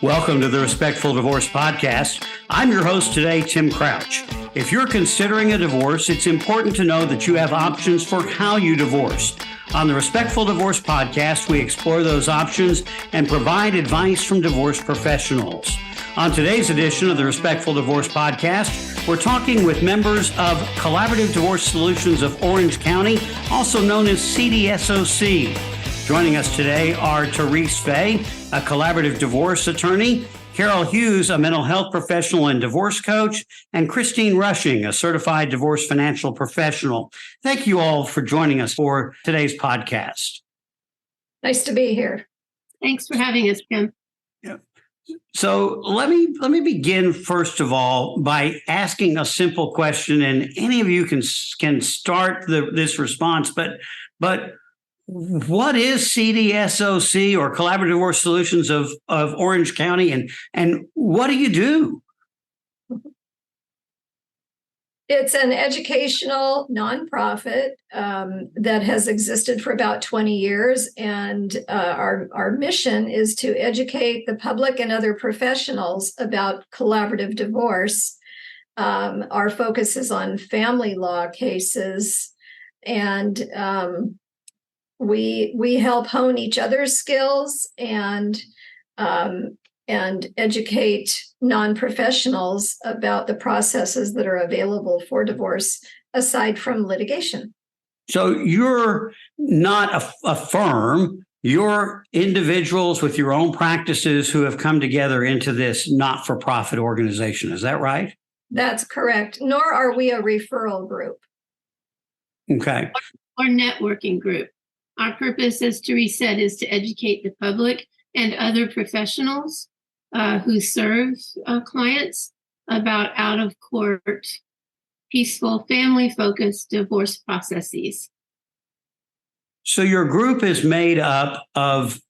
Welcome to the Respectful Divorce Podcast. I'm your host today, Tim Crouch. If you're considering a divorce, it's important to know that you have options for how you divorce. On the Respectful Divorce Podcast, we explore those options and provide advice from divorce professionals. On today's edition of the Respectful Divorce Podcast, we're talking with members of Collaborative Divorce Solutions of Orange County, also known as CDSOC. Joining us today are Therese Fay, a collaborative divorce attorney, Carol Hughes, a mental health professional and divorce coach, and Christine Rushing, a certified divorce financial professional. Thank you all for joining us for today's podcast. Nice to be here. Thanks for having us, Kim. Yeah. So let me begin first of all by asking a simple question, and any of you can start this response. But what is CDSOC, or Collaborative Divorce Solutions of Orange County, and what do you do? It's an educational nonprofit that has existed for about 20 years, and our mission is to educate the public and other professionals about collaborative divorce. Our focus is on family law cases, and we help hone each other's skills and educate non-professionals about the processes that are available for divorce aside from litigation. So you're not a firm, you're individuals with your own practices who have come together into this not-for-profit organization. Is that right? That's correct. Nor are we a referral group. Okay. Or networking group. Our purpose, as Therese said, is to educate the public and other professionals who serve clients about out-of-court, peaceful, family-focused divorce processes. So your group is made up of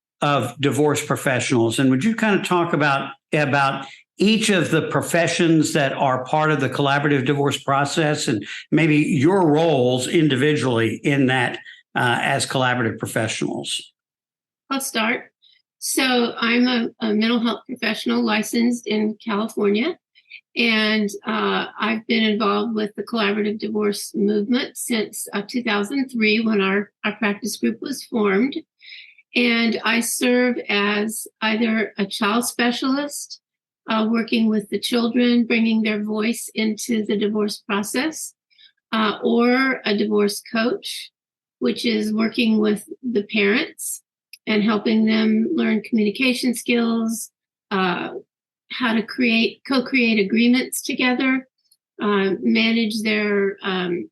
divorce professionals, and would you kind of talk about each of the professions that are part of the collaborative divorce process, and maybe your roles individually in that as collaborative professionals? I'll start. So I'm a mental health professional licensed in California, and I've been involved with the collaborative divorce movement since 2003 when our practice group was formed. And I serve as either a child specialist, working with the children, bringing their voice into the divorce process, or a divorce coach, which is working with the parents and helping them learn communication skills, how to co-create agreements together, manage their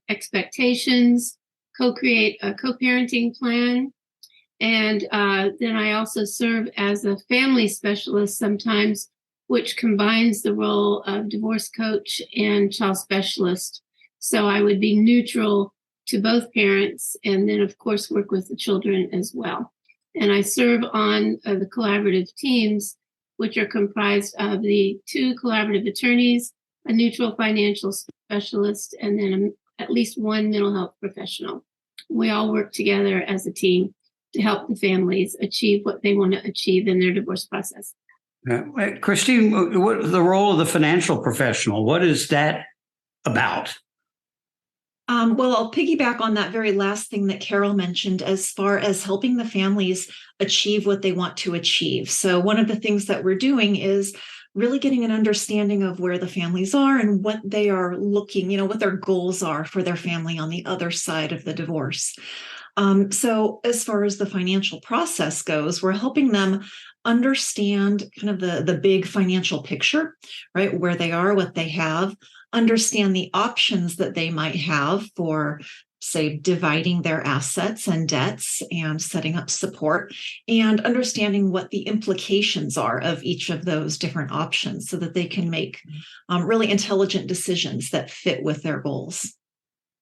expectations, co-create a co-parenting plan. And then I also serve as a family specialist sometimes, which combines the role of divorce coach and child specialist. So I would be neutral to both parents, and then, of course, work with the children as well. And I serve on the collaborative teams, which are comprised of the two collaborative attorneys, a neutral financial specialist, and then at least one mental health professional. We all work together as a team to help the families achieve what they want to achieve in their divorce process. Christine, what the role of the financial professional? What is that about? Well, I'll piggyback on that very last thing that Carol mentioned as far as helping the families achieve what they want to achieve. So one of the things that we're doing is really getting an understanding of where the families are and what they are looking, what their goals are for their family on the other side of the divorce. So as far as the financial process goes, we're helping them understand kind of the big financial picture, right? Where they are, what they have, understand the options that they might have for, say, dividing their assets and debts and setting up support, and understanding what the implications are of each of those different options so that they can make really intelligent decisions that fit with their goals.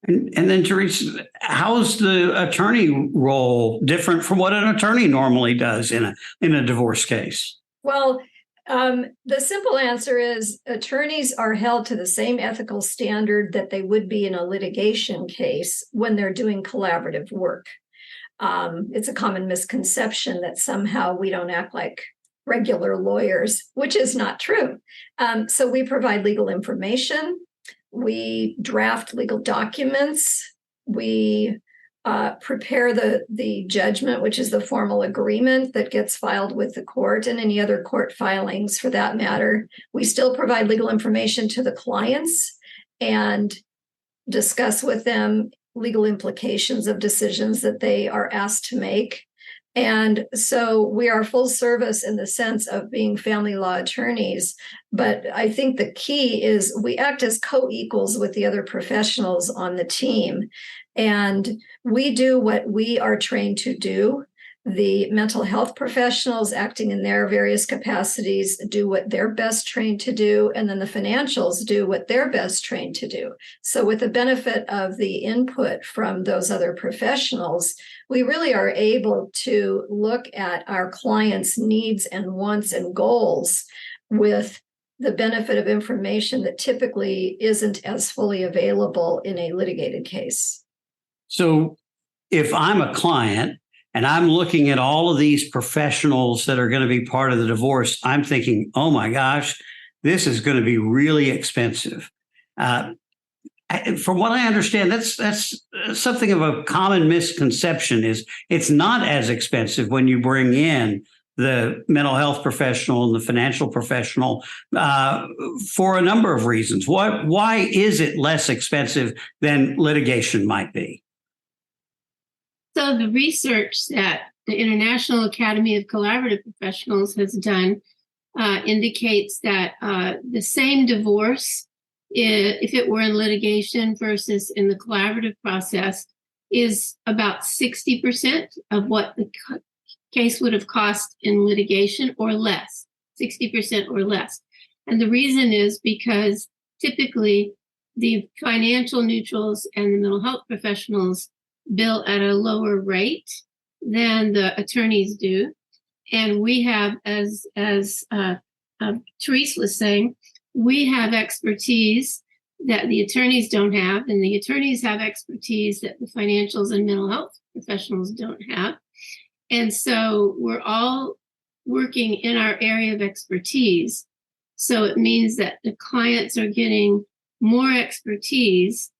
And then, Therese, how is the attorney role different from what an attorney normally does in a divorce case? Well, the simple answer is attorneys are held to the same ethical standard that they would be in a litigation case when they're doing collaborative work. It's a common misconception that somehow we don't act like regular lawyers, which is not true. So we provide legal information. We draft legal documents. We prepare the judgment, which is the formal agreement that gets filed with the court and any other court filings for that matter. We still provide legal information to the clients and discuss with them legal implications of decisions that they are asked to make. And so we are full service in the sense of being family law attorneys. But I think the key is we act as co-equals with the other professionals on the team. And we do what we are trained to do. The mental health professionals acting in their various capacities do what they're best trained to do, and then the financials do what they're best trained to do. So with the benefit of the input from those other professionals, we really are able to look at our clients' needs and wants and goals with the benefit of information that typically isn't as fully available in a litigated case. So if I'm a client and I'm looking at all of these professionals that are going to be part of the divorce, I'm thinking, oh my gosh, this is going to be really expensive. From what I understand, that's something of a common misconception is it's not as expensive when you bring in the mental health professional and the financial professional for a number of reasons. Why is it less expensive than litigation might be? So the research that the International Academy of Collaborative Professionals has done indicates that the same divorce, if it were in litigation versus in the collaborative process, is about 60% of what the case would have cost in litigation or less, 60% or less. And the reason is because typically the financial neutrals and the mental health professionals bill at a lower rate than the attorneys do. And we have, as Therese was saying, we have expertise that the attorneys don't have, and the attorneys have expertise that the financials and mental health professionals don't have. And so we're all working in our area of expertise. So it means that the clients are getting more expertise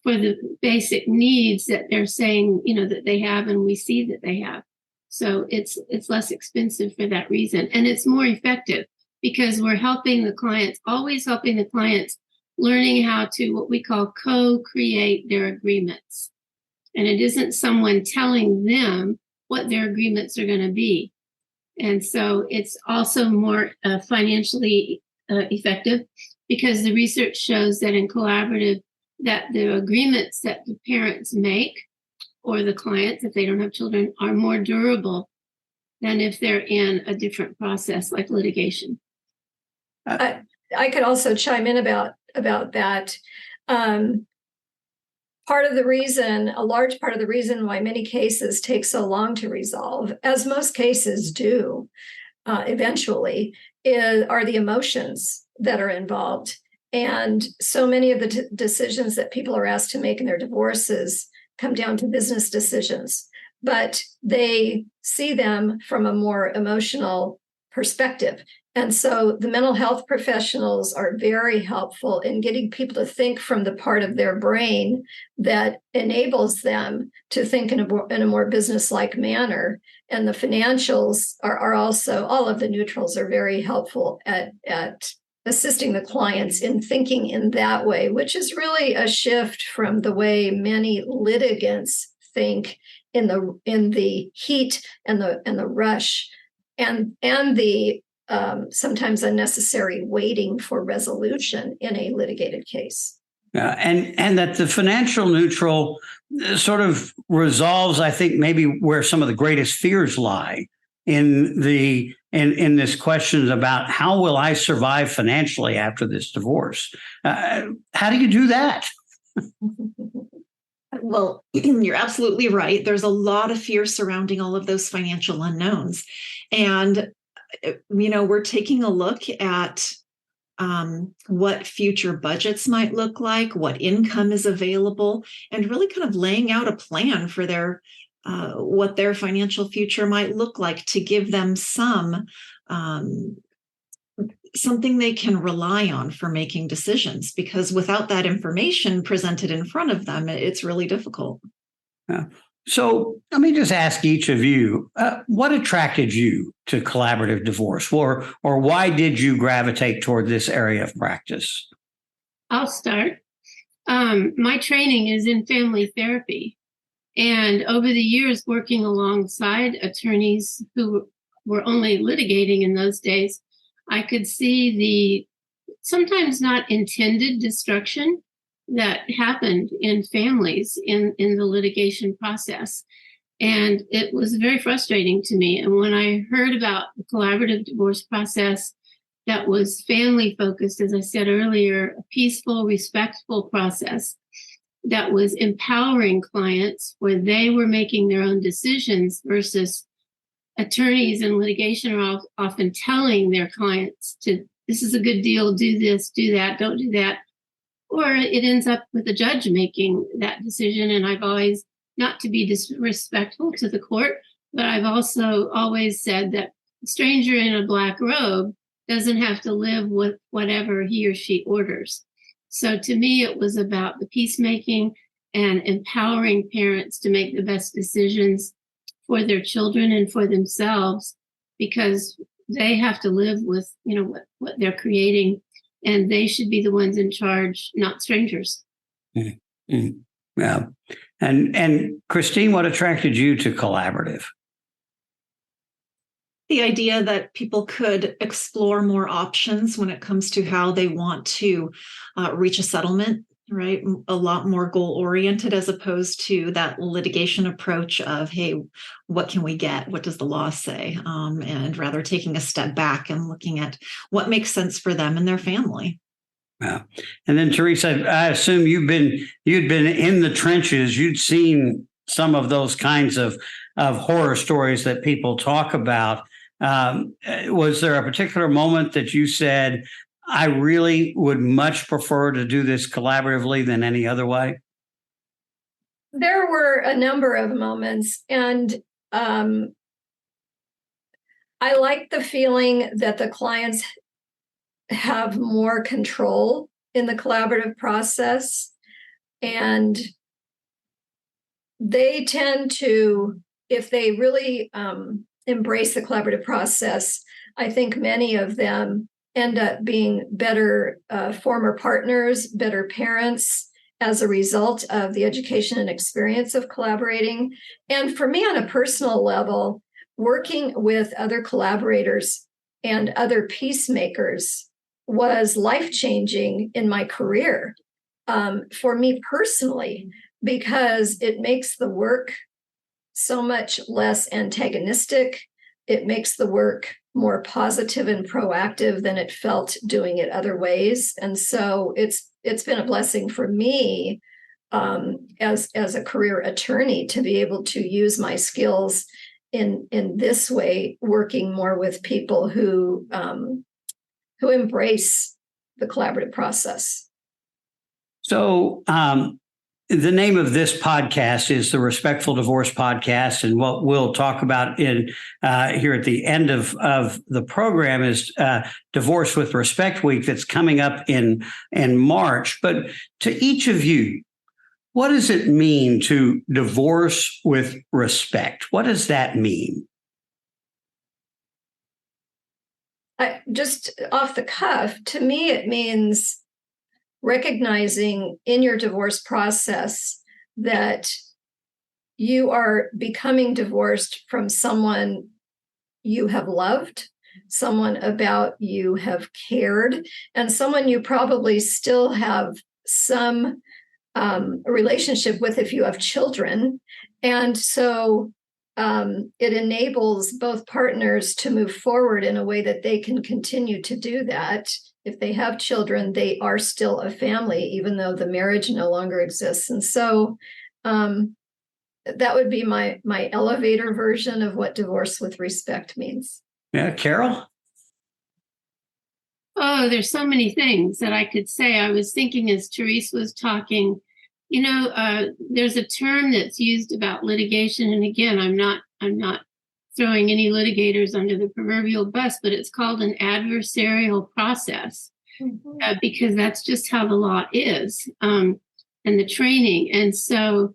for the basic needs that they're saying, that they have, and we see that they have. So it's less expensive for that reason. And it's more effective because we're helping the clients, always helping the clients, learning how to what we call co-create their agreements. And it isn't someone telling them what their agreements are going to be. And so it's also more financially effective because the research shows that in collaborative, that the agreements that the parents make or the clients, if they don't have children, are more durable than if they're in a different process like litigation. I could also chime in about that. A large part of the reason why many cases take so long to resolve, as most cases do eventually, are the emotions that are involved. And so many of the decisions that people are asked to make in their divorces come down to business decisions, but they see them from a more emotional perspective. And so the mental health professionals are very helpful in getting people to think from the part of their brain that enables them to think in a more business-like manner. And the financials are also, all of the neutrals are very helpful at assisting the clients in thinking in that way, which is really a shift from the way many litigants think in the heat and the rush and the sometimes unnecessary waiting for resolution in a litigated case. And that the financial neutral sort of resolves, I think, maybe where some of the greatest fears lie in this question about how will I survive financially after this divorce? How do you do that? Well, you're absolutely right. There's a lot of fear surrounding all of those financial unknowns. And, we're taking a look at what future budgets might look like, what income is available, and really kind of laying out a plan for their what their financial future might look like, to give them something they can rely on for making decisions, because without that information presented in front of them, it's really difficult. Yeah. So let me just ask each of you, what attracted you to collaborative divorce, or why did you gravitate toward this area of practice? I'll start. My training is in family therapy. And over the years, working alongside attorneys who were only litigating in those days, I could see the sometimes not intended destruction that happened in families in the litigation process. And it was very frustrating to me. And when I heard about the collaborative divorce process that was family focused, as I said earlier, a peaceful, respectful process that was empowering clients where they were making their own decisions versus attorneys in litigation are often telling their clients this is a good deal, do this, do that, don't do that. Or it ends up with the judge making that decision. And I've always, not to be disrespectful to the court, but I've also always said that a stranger in a black robe doesn't have to live with whatever he or she orders. So to me, it was about the peacemaking and empowering parents to make the best decisions for their children and for themselves, because they have to live with, what they're creating, and they should be the ones in charge, not strangers. Mm-hmm. Yeah. And Christine, what attracted you to collaborative? The idea that people could explore more options when it comes to how they want to reach a settlement, right? A lot more goal-oriented, as opposed to that litigation approach of, hey, what can we get? What does the law say? And rather taking a step back and looking at what makes sense for them and their family. Yeah. And then Teresa, I assume you'd been in the trenches. You'd seen some of those kinds of horror stories that people talk about. Was there a particular moment that you said, I really would much prefer to do this collaboratively than any other way? There were a number of moments, and I like the feeling that the clients have more control in the collaborative process, and they tend to, if they really embrace the collaborative process, I think many of them end up being better former partners, better parents as a result of the education and experience of collaborating. And for me, on a personal level, working with other collaborators and other peacemakers was life-changing in my career, for me personally, because it makes the work so much less antagonistic. It makes the work more positive and proactive than it felt doing it other ways. And so it's been a blessing for me as a career attorney to be able to use my skills in this way, working more with people who embrace the collaborative process. So the name of this podcast is the Respectful Divorce Podcast, and what we'll talk about in here at the end of the program is Divorce with Respect Week that's coming up in March. But to each of you, what does it mean to divorce with respect? What does that mean? Just off the cuff, to me, it means recognizing in your divorce process that you are becoming divorced from someone you have loved, someone about you have cared, and someone you probably still have some relationship with if you have children. And so it enables both partners to move forward in a way that they can continue to do that. If they have children, they are still a family, even though the marriage no longer exists. And so that would be my elevator version of what divorce with respect means. Yeah, Carol? Oh, there's so many things that I could say. I was thinking as Therese was talking There's a term that's used about litigation, and again, I'm not throwing any litigators under the proverbial bus, but it's called an adversarial process, because that's just how the law is, and the training. And so,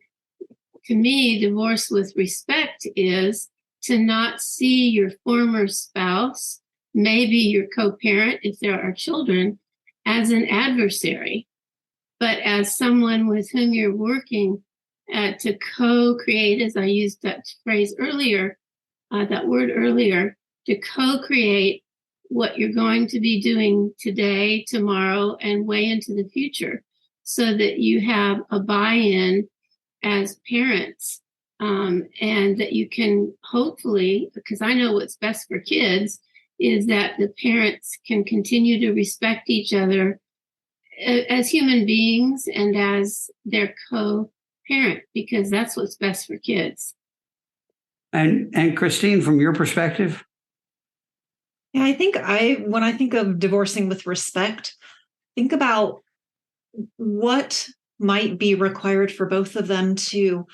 to me, divorce with respect is to not see your former spouse, maybe your co-parent if there are children, as an adversary, but as someone with whom you're working to co-create, as I used that phrase earlier, that word earlier, to co-create what you're going to be doing today, tomorrow, and way into the future, so that you have a buy-in as parents, and that you can hopefully, because I know what's best for kids is that the parents can continue to respect each other as human beings and as their co-parent, because that's what's best for kids. And Christine, from your perspective? Yeah, I think when I think of divorcing with respect, think about what might be required for both of them to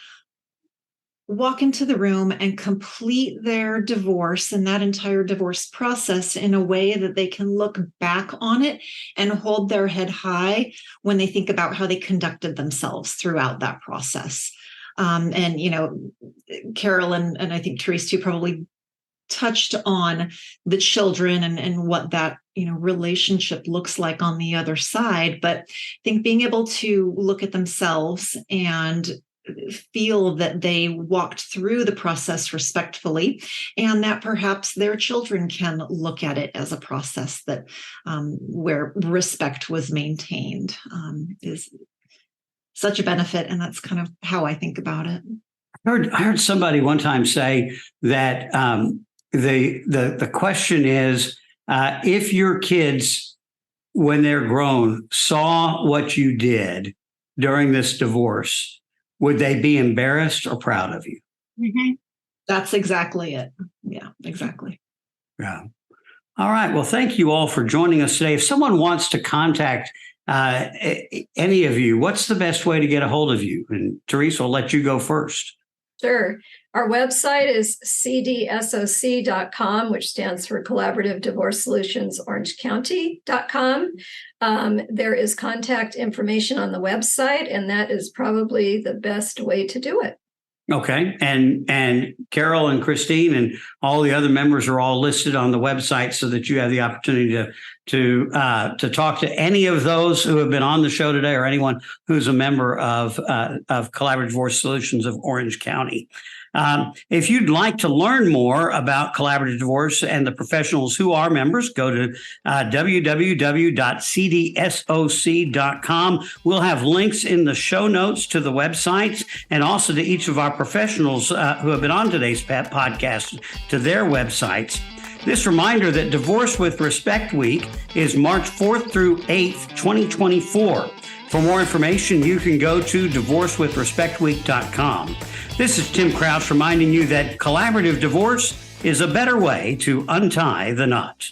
walk into the room and complete their divorce and that entire divorce process in a way that they can look back on it and hold their head high when they think about how they conducted themselves throughout that process. And, Carol and I think Therese too probably touched on the children and what that, relationship looks like on the other side. But I think being able to look at themselves and feel that they walked through the process respectfully, and that perhaps their children can look at it as a process that where respect was maintained is such a benefit. And that's kind of how I think about it. I heard somebody one time say that the question is, if your kids, when they're grown, saw what you did during this divorce, would they be embarrassed or proud of you? Mm-hmm. That's exactly it. Yeah, exactly. Yeah. All right. Well, thank you all for joining us today. If someone wants to contact any of you, what's the best way to get a hold of you? And Teresa, I'll let you go first. Sure. Our website is cdsoc.com, which stands for Collaborative Divorce Solutions Orange County.com. There is contact information on the website, and that is probably the best way to do it. Okay. And Carol and Christine and all the other members are all listed on the website so that you have the opportunity to talk to any of those who have been on the show today or anyone who's a member of Collaborative Divorce Solutions of Orange County. If you'd like to learn more about collaborative divorce and the professionals who are members, go to www.cdsoc.com. We'll have links in the show notes to the websites and also to each of our professionals who have been on today's podcast, to their websites. This reminder that Divorce with Respect Week is March 4th through 8th, 2024. For more information, you can go to divorcewithrespectweek.com. This is Tim Crouch reminding you that collaborative divorce is a better way to untie the knot.